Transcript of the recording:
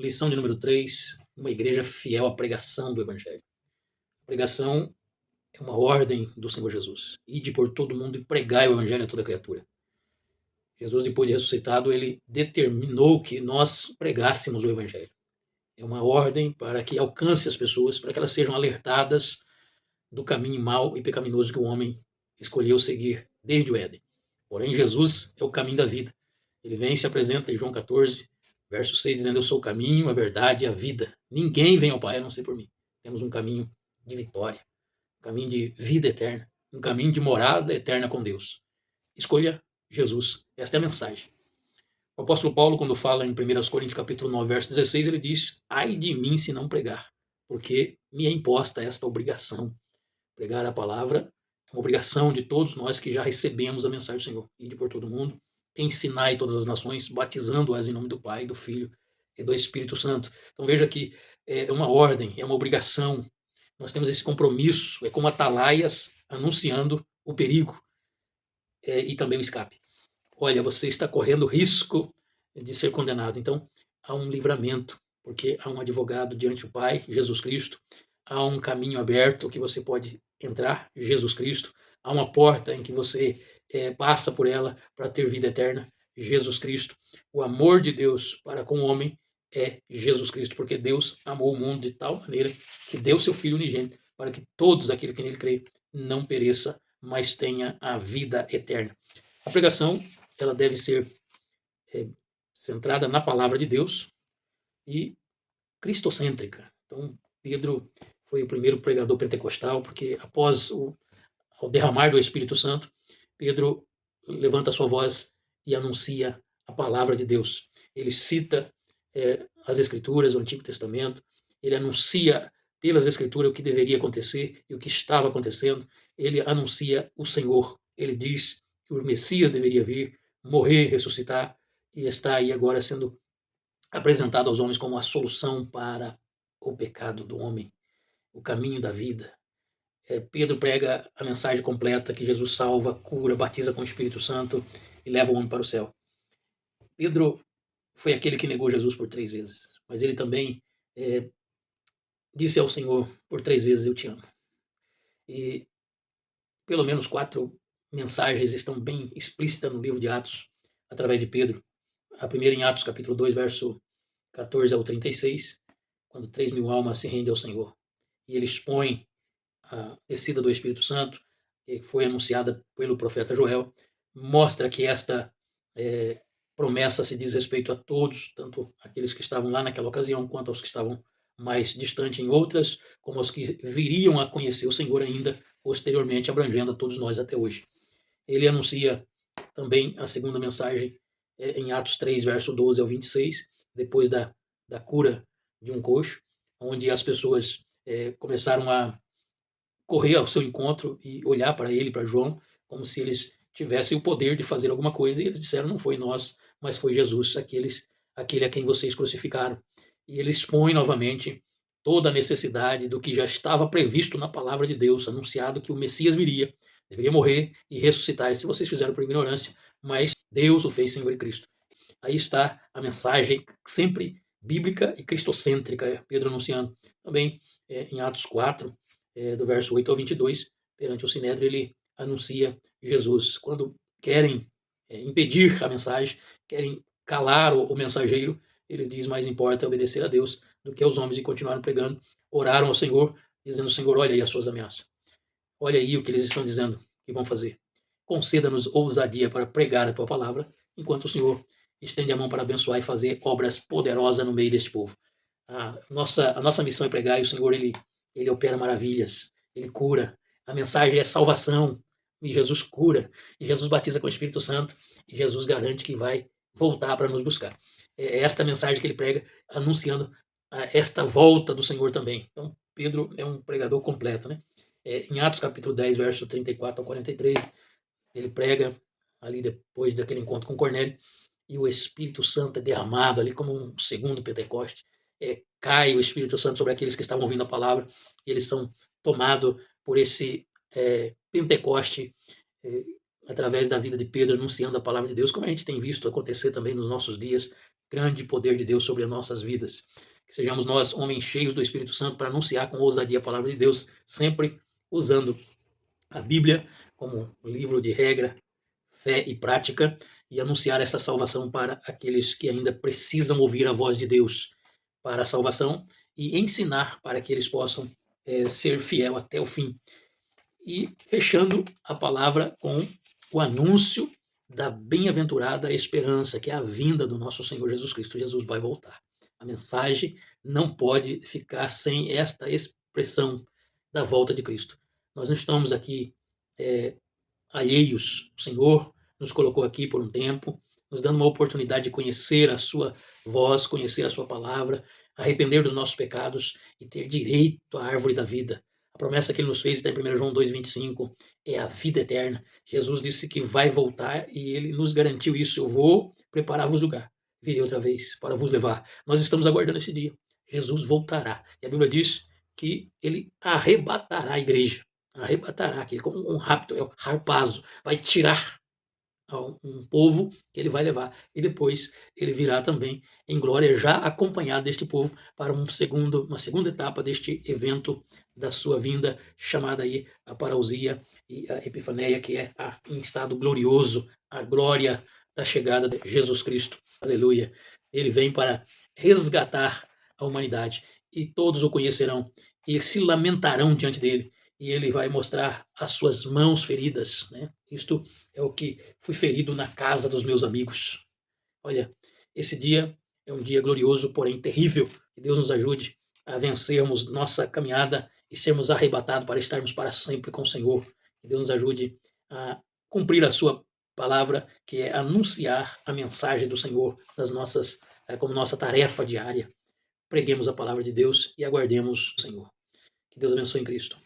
Lição de número 3, uma igreja fiel à pregação do Evangelho. A pregação é uma ordem do Senhor Jesus. Ide por todo mundo e pregai o Evangelho a toda criatura. Jesus, depois de ressuscitado, ele determinou que nós pregássemos o Evangelho. É uma ordem para que alcance as pessoas, para que elas sejam alertadas do caminho mau e pecaminoso que o homem escolheu seguir desde o Éden. Porém, Jesus é o caminho da vida. Ele vem e se apresenta em João 14, verso 6, dizendo: eu sou o caminho, a verdade e a vida. Ninguém vem ao Pai a não ser por mim. Temos um caminho de vitória, um caminho de vida eterna, um caminho de morada eterna com Deus. Escolha Jesus. Esta é a mensagem. O apóstolo Paulo, quando fala em 1 Coríntios capítulo 9, verso 16, ele diz: ai de mim se não pregar, porque me é imposta esta obrigação. Pregar a palavra é uma obrigação de todos nós que já recebemos a mensagem do Senhor. Ide por todo mundo, ensinai todas as nações, batizando-as em nome do Pai, do Filho e do Espírito Santo. Então veja que é uma ordem, é uma obrigação. Nós temos esse compromisso, é como atalaias anunciando o perigo e também o escape. Olha, você está correndo risco de ser condenado. Então, há um livramento, porque há um advogado diante do Pai, Jesus Cristo. Há um caminho aberto que você pode entrar, Jesus Cristo. Há uma porta em que você passa por ela para ter vida eterna, Jesus Cristo. O amor de Deus para com o homem é Jesus Cristo, porque Deus amou o mundo de tal maneira que deu seu Filho unigênito para que todos aqueles que nele creem não pereça, mas tenha a vida eterna. A pregação ela deve ser centrada na palavra de Deus e cristocêntrica. Então, Pedro foi o primeiro pregador pentecostal, porque após ao derramar do Espírito Santo, Pedro levanta a sua voz e anuncia a palavra de Deus. Ele cita as Escrituras, o Antigo Testamento, ele anuncia pelas Escrituras o que deveria acontecer e o que estava acontecendo, ele anuncia o Senhor, ele diz que o Messias deveria vir, morrer, ressuscitar, e está aí agora sendo apresentado aos homens como a solução para o pecado do homem, o caminho da vida. Pedro prega a mensagem completa que Jesus salva, cura, batiza com o Espírito Santo e leva o homem para o céu. Pedro foi aquele que negou Jesus por 3 vezes, mas ele também disse ao Senhor por 3 vezes: eu te amo. E pelo menos 4 mensagens estão bem explícitas no livro de Atos, através de Pedro. A primeira em Atos, capítulo 2, verso 14 ao 36, quando 3.000 almas se rendem ao Senhor. E ele expõe a descida do Espírito Santo, que foi anunciada pelo profeta Joel, mostra que esta promessa se diz respeito a todos, tanto aqueles que estavam lá naquela ocasião, quanto aos que estavam mais distantes em outras, como aos que viriam a conhecer o Senhor ainda posteriormente, abrangendo a todos nós até hoje. Ele anuncia também a segunda mensagem em Atos 3, verso 12 ao 26, depois da cura de um coxo, onde as pessoas começaram a correr ao seu encontro e olhar para ele, para João, como se eles tivessem o poder de fazer alguma coisa, e eles disseram: não foi nós, mas foi Jesus, aquele a quem vocês crucificaram. E ele expõe novamente toda a necessidade do que já estava previsto na palavra de Deus, anunciado que o Messias viria, deveria morrer e ressuscitar. E se vocês fizeram por ignorância, mas Deus o fez Senhor e Cristo. Aí está a mensagem sempre bíblica e cristocêntrica, Pedro anunciando. Também em Atos 4, do verso 8 ao 22, perante o Sinédrio, ele anuncia Jesus. Quando querem impedir a mensagem, querem calar o mensageiro, ele diz: mais importa obedecer a Deus do que aos homens, e continuaram pregando. Oraram ao Senhor, dizendo: Senhor, olha aí as suas ameaças. Olha aí o que eles estão dizendo que vão fazer. Conceda-nos ousadia para pregar a tua palavra, enquanto o Senhor estende a mão para abençoar e fazer obras poderosas no meio deste povo. A nossa missão é pregar, e o Senhor, ele opera maravilhas, ele cura. A mensagem é salvação, e Jesus cura, e Jesus batiza com o Espírito Santo, e Jesus garante que vai voltar para nos buscar. É esta mensagem que ele prega, anunciando esta volta do Senhor também. Então, Pedro é um pregador completo, né? Em Atos capítulo 10, verso 34 ao 43, ele prega ali depois daquele encontro com Cornélio, e o Espírito Santo é derramado ali como um segundo Pentecoste. Cai o Espírito Santo sobre aqueles que estavam ouvindo a palavra, e eles são tomados por esse Pentecoste através da vida de Pedro, anunciando a palavra de Deus, como a gente tem visto acontecer também nos nossos dias, grande poder de Deus sobre as nossas vidas. Que sejamos nós, homens cheios do Espírito Santo, para anunciar com ousadia a palavra de Deus, sempre usando a Bíblia como livro de regra, fé e prática, e anunciar essa salvação para aqueles que ainda precisam ouvir a voz de Deus para a salvação e ensinar para que eles possam ser fiel até o fim. E fechando a palavra com o anúncio da bem-aventurada esperança, que é a vinda do nosso Senhor Jesus Cristo. Jesus vai voltar. A mensagem não pode ficar sem esta expressão da volta de Cristo. Nós não estamos aqui alheios. O Senhor nos colocou aqui por um tempo, nos dando uma oportunidade de conhecer a sua voz, conhecer a sua palavra, arrepender dos nossos pecados e ter direito à árvore da vida. A promessa que ele nos fez está em 1 João 2,25, é a vida eterna. Jesus disse que vai voltar e ele nos garantiu isso. Eu vou preparar-vos lugar. Virei outra vez para vos levar. Nós estamos aguardando esse dia. Jesus voltará. E a Bíblia diz que ele arrebatará a igreja. Arrebatará, que é como um rapto, é o harpazo. Vai tirar um povo que ele vai levar. E depois ele virá também em glória, já acompanhado deste povo, para uma segunda etapa deste evento da sua vinda, chamada aí a parousia e a epifaneia, que é em estado glorioso, a glória da chegada de Jesus Cristo. Aleluia. Ele vem para resgatar a humanidade e todos o conhecerão e se lamentarão diante dele. E ele vai mostrar as suas mãos feridas, né? Isto é o que fui ferido na casa dos meus amigos. Olha, esse dia é um dia glorioso, porém terrível. Que Deus nos ajude a vencermos nossa caminhada e sermos arrebatados para estarmos para sempre com o Senhor. Que Deus nos ajude a cumprir a sua palavra, que é anunciar a mensagem do Senhor como nossa tarefa diária. Preguemos a palavra de Deus e aguardemos o Senhor. Que Deus abençoe em Cristo.